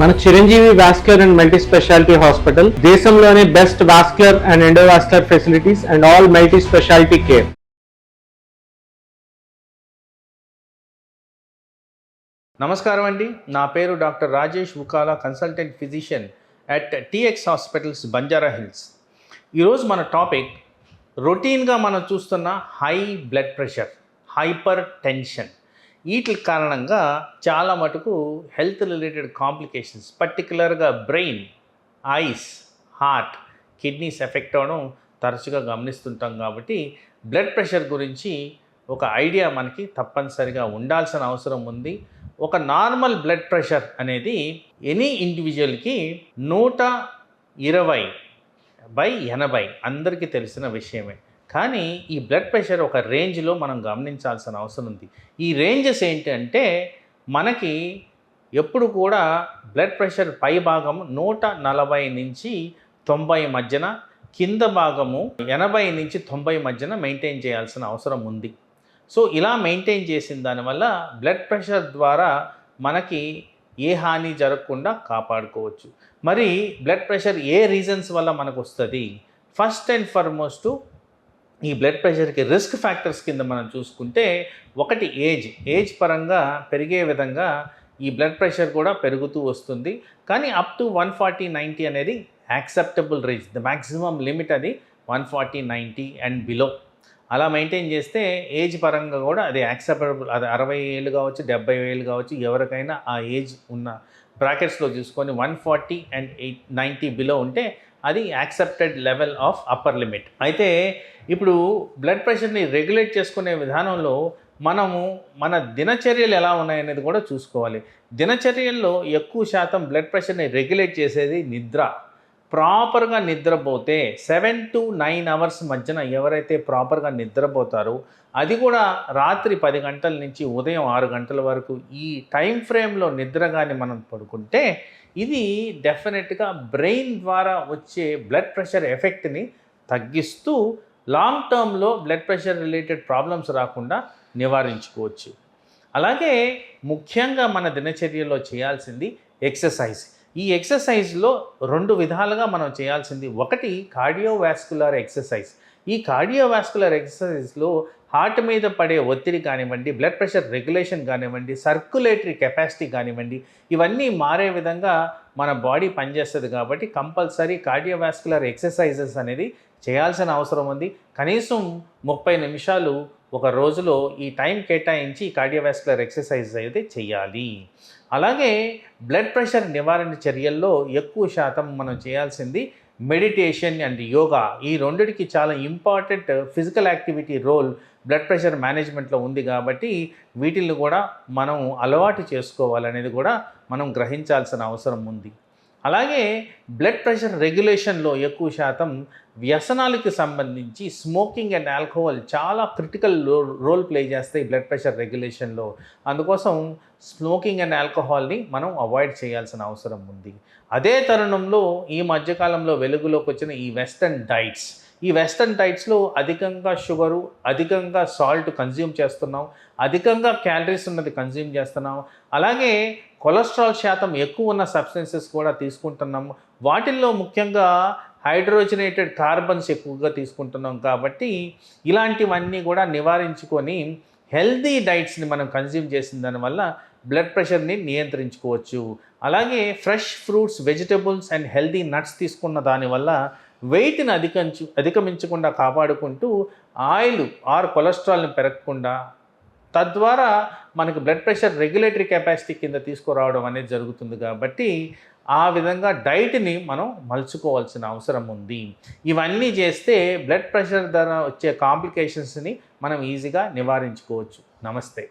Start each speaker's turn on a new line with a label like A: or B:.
A: మన Chiranjeevi vascular and multi speciality hospital దేశంలోనే best vascular and endovascular facilities and all multi speciality care.
B: నమస్కారం అండి, నా పేరు doctor Rajesh Ukala, consultant physician at TX hospitals, Banjara Hills. ఈరోజు మన టాపిక్ రొటీన్గా మనం చూస్తున్న high blood pressure, hypertension. వీటి కారణంగా చాలా మటుకు హెల్త్ రిలేటెడ్ కాంప్లికేషన్స్, పర్టికులర్గా brain, eyes, heart, kidneys effect అవ్వడం తరచుగా గమనిస్తుంటాం. కాబట్టి బ్లడ్ ప్రెషర్ గురించి ఒక ఐడియా మనకి తప్పనిసరిగా ఉండాల్సిన అవసరం ఉంది. ఒక నార్మల్ బ్లడ్ ప్రెషర్ అనేది ఎనీ ఇండివిజువల్కి 120/80 అందరికీ తెలిసిన విషయమే. కానీ ఈ బ్లడ్ ప్రెషర్ ఒక రేంజ్లో మనం గమనించాల్సిన అవసరం ఉంది. ఈ రేంజెస్ ఏంటి అంటే, మనకి ఎప్పుడు కూడా బ్లడ్ ప్రెషర్ పై భాగం 140 నుంచి 90 మధ్యన, కింద భాగము 80 నుంచి 90 మధ్యన మెయింటైన్ చేయాల్సిన అవసరం ఉంది. సో ఇలా మెయింటైన్ చేసిన దానివల్ల బ్లడ్ ప్రెషర్ ద్వారా మనకి ఏ హాని జరగకుండా కాపాడుకోవచ్చు. మరి బ్లడ్ ప్రెషర్ ఏ రీజన్స్ వల్ల మనకు వస్తుంది? ఫస్ట్ అండ్ ఫార్మోస్ట్ ఈ బ్లడ్ ప్రెషర్కి రిస్క్ ఫ్యాక్టర్స్ కింద మనం చూసుకుంటే, ఒకటి ఏజ్ పరంగా పెరిగే విధంగా ఈ బ్లడ్ ప్రెషర్ కూడా పెరుగుతూ వస్తుంది. కానీ అప్ టు 140/90 అనేది acceptable range, the maximum limit అది 140/90 అండ్ బిలో. అలా మెయింటైన్ చేస్తే ఏజ్ పరంగా కూడా అది యాక్సెప్టబుల్. అది 60 ఏళ్ళు కావచ్చు, 70 ఏళ్ళు కావచ్చు, ఎవరికైనా ఆ ఏజ్ ఉన్న బ్రాకెట్స్లో చూసుకొని 140 అండ్ 90 బిలో ఉంటే అది accepted level of upper limit. అయితే ఇప్పుడు బ్లడ్ ప్రెషర్ని రెగ్యులేట్ చేసుకునే విధానంలో మనము మన దినచర్యలు ఎలా ఉన్నాయనేది కూడా చూసుకోవాలి. దినచర్యల్లో ఎక్కువ శాతం బ్లడ్ ప్రెషర్ని రెగ్యులేట్ చేసేది నిద్ర. ప్రాపర్గా నిద్రపోతే 7 to 9 అవర్స్ మధ్యన ఎవరైతే ప్రాపర్గా నిద్రపోతారో, అది కూడా రాత్రి 10 గంటల నుంచి ఉదయం 6 గంటల వరకు ఈ టైం ఫ్రేమ్లో నిద్ర కానీ మనం పడుకుంటే, ఇది డెఫినెట్గా బ్రెయిన్ ద్వారా వచ్చే బ్లడ్ ప్రెషర్ ఎఫెక్ట్ని తగ్గిస్తూ లాంగ్ టర్మ్లో బ్లడ్ ప్రెషర్ రిలేటెడ్ ప్రాబ్లమ్స్ రాకుండా నివారించుకోవచ్చు. అలాగే ముఖ్యంగా మన దినచర్యలో చేయాల్సింది ఎక్సర్సైజ్. ఈ ఎక్సర్సైజ్లో 2 విధాలుగా మనం చేయాల్సింది. ఒకటి కార్డియోవాస్కులర్ ఎక్సర్సైజ్. ఈ కార్డియోవాస్కులర్ ఎక్సర్సైజ్లో హార్ట్ మీద పడే ఒత్తిడి కానివ్వండి, బ్లడ్ ప్రెషర్ రెగ్యులేషన్ కానివ్వండి, సర్క్యులేటరీ కెపాసిటీ కానివ్వండి, ఇవన్నీ మారే విధంగా మన బాడీ పనిచేస్తుంది. కాబట్టి కంపల్సరీ కార్డియోవాస్కులర్ ఎక్సర్సైజెస్ అనేది చేయాల్సిన అవసరం ఉంది. కనీసం 30 నిమిషాలు ఒక రోజులో ఈ టైం కేటాయించి కార్డియోవాస్కులర్ ఎక్సర్సైజ్ అయితే చేయాలి. అలాగే బ్లడ్ ప్రెషర్ నివారణ చర్యల్లో ఎక్కువ శాతం మనం చేయాల్సింది మెడిటేషన్ అండ్ యోగా. ఈ రెండిటికి చాలా important physical activity role blood pressure మేనేజ్మెంట్లో ఉంది. కాబట్టి వీటిని కూడా మనం అలవాటు చేసుకోవాలనేది కూడా మనం గ్రహించాల్సిన అవసరం ఉంది. అలాగే బ్లడ్ ప్రెషర్ రెగ్యులేషన్లో ఎక్కువ శాతం వ్యసనాలకు సంబంధించి స్మోకింగ్ అండ్ ఆల్కహాల్ చాలా క్రిటికల్ రోల్ ప్లే చేస్తాయి బ్లడ్ ప్రెషర్ రెగ్యులేషన్లో. అందుకోసం స్మోకింగ్ అండ్ ఆల్కహాల్ని మనం అవాయిడ్ చేయాల్సిన అవసరం ఉంది. అదే తరుణంలో ఈ మధ్యకాలంలో వెలుగులోకి వచ్చిన ఈ వెస్టర్న్ డైట్స్లో అధికంగా షుగరు, అధికంగా సాల్ట్ కన్జ్యూమ్ చేస్తున్నాం, అధికంగా క్యాలరీస్ ఉన్నది కన్జ్యూమ్ చేస్తున్నాం. అలాగే కొలెస్ట్రాల్ శాతం ఎక్కువ ఉన్న సబ్స్టెన్సెస్ కూడా తీసుకుంటున్నాం. వాటిల్లో ముఖ్యంగా హైడ్రోజనేటెడ్ కార్బన్స్ ఎక్కువగా తీసుకుంటున్నాం. కాబట్టి ఇలాంటివన్నీ కూడా నివారించుకొని హెల్దీ డైట్స్ని మనం కన్జ్యూమ్ చేసిన దానివల్ల బ్లడ్ ప్రెషర్ని నియంత్రించుకోవచ్చు. అలాగే fresh fruits, vegetables and healthy nuts తీసుకున్న దానివల్ల వెయిట్ని అధిగమించకుండా కాపాడుకుంటూ ఆయిల్ ఆర్ కొలెస్ట్రాల్ని పెరగకుండా, తద్వారా మనకు బ్లడ్ ప్రెషర్ రెగ్యులేటరీ కెపాసిటీ కింద తీసుకురావడం అనేది జరుగుతుంది. కాబట్టి ఆ విధంగా డైట్ని మనం మలుచుకోవాల్సిన అవసరం ఉంది. ఇవన్నీ చేస్తే బ్లడ్ ప్రెషర్ ద్వారా వచ్చే కాంప్లికేషన్స్ని మనం ఈజీగా నివారించుకోవచ్చు. నమస్తే.